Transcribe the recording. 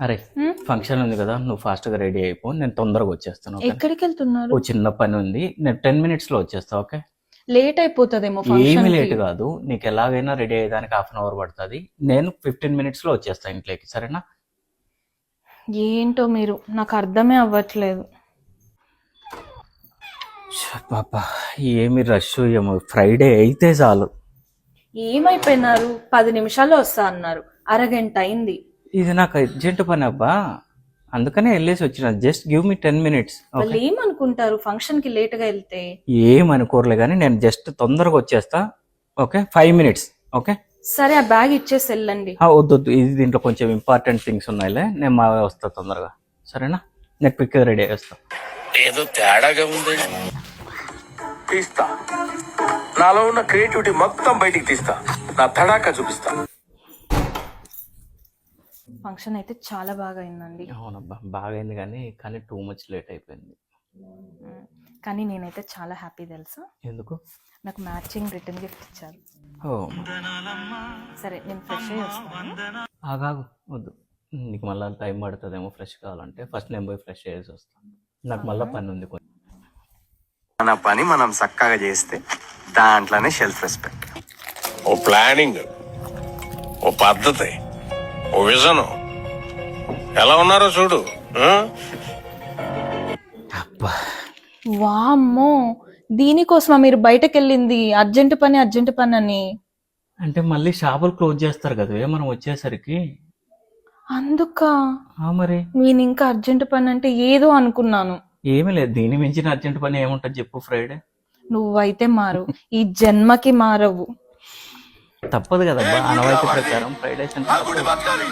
అరే ఫంక్షన్ ఉంది కదా, నువ్వు ఫాస్ట్ గా రెడీ అయిపో, నేను తొందరగా వచ్చేస్తాను. ఎక్కడికి వెళ్తున్నారు? ఓ చిన్న పని ఉంది, నేను 10 minutes లో వచ్చేస్తా. ఓకే, లేట్ అయిపోతుందేమో ఏమి ఫంక్షన్ లేట్ కాదు, నీకు ఎలాగైనా రెడీ అయ్యేదానికి 1/2 hour పడుతుంది. నేను 15 minutes లో వచ్చేస్తా ఇంట్లోకి, సరేనా? ఏంటో మీరు, నాకు అర్థమే అవ్వట్లేదు. పాపా, ఏమి రష్ ఏమో, ఫ్రైడే అయితే చాలు. ఏమైపోయినారు? 10 నిమిషాల్లో వస్తా అన్నారు, అరగంట అయింది. ఇది నాకు అర్జెంట్ పని అబ్బా, అందుకనే వెళ్ళేసి వచ్చిన. Just give me 10 minutes. వాళ్ళు ఏమనుకుంటారు ఫంక్షన్ కి లేట్ గా వెళ్తే? ఏమనుకోరలే కానీ నేను జస్ట్ తొందరగా వచ్చేస్తా. Okay, 5 minutes. ఓకే సరే, ఆ బ్యాగ్ ఇచ్చేసి వెళ్ళండి. వద్దు, ఇది దీంట్లో కొంచెం ఇంపార్టెంట్ థింగ్స్ ఉన్నాయిలే, నేను మా వస్తా తొందరగా, సరేనా? నేను క్విక్గా రెడీ అయ్యేస్తా. ఏదో తేడాగా ఉంది. తీస్తా, నాలో ఉన్న క్రియేటివిటీ మొత్తం బయటికి తీస్తా, నా తడాకా చూపిస్తా. ఫంక్షన్ అయితే చాలా బాగా అయిందండి. అవునబ్బా, బాగైంది కానీ టూ మచ్ లేట్ అయిపోయింది. కానీ నేనైతే చాలా హ్యాపీ తెలుసా. ఎందుకు? నాకు మ్యాచింగ్ రిటర్న్ గిఫ్ట్ ఇచ్చారు. ఓ సరే, నేను ఫ్రెష్ అయ్యి వస్తాను. ఆగాగు, వద్దు, నీకు మళ్ళీ టైం పడుతుందేమో ఫ్రెష్ కావాలంటే. ఫస్ట్ నేను పోయి ఫ్రెష్ అయ్యేసి వస్తాను, నాకు మళ్ళీ పని ఉంది కొంచెం. మన పని మనం చక్కగా చేస్తే దాంట్లోనే సెల్ఫ్ రెస్పెక్ట్. ఓ ప్లానింగ్, ఓ పద్ధతి, ఓ విజన్. ఎలా ఉన్నారో చూడు. అబ్బా, వామ్మో, దీనికోసమా మీరు బయటకు వెళ్ళింది? అర్జెంట్ పని అని. అంటే మళ్ళీ షాపులు క్లోజ్ చేస్తారు కదా మనం వచ్చేసరికి, అందుక మరి నేను ఇంకా అర్జెంట్ పని అంటే ఏదో అనుకున్నాను. ఏమీ లేదు, దీని మించిన అర్జెంట్ పని ఏముంటది చెప్పు ఫ్రైడే. నువ్వైతే మారు, ఈ జన్మకి మారవు. తప్పదు కదబ్బా, ఆనవాయితీ ప్రకారం ఫ్రైడేస్ అంటే తప్పదు.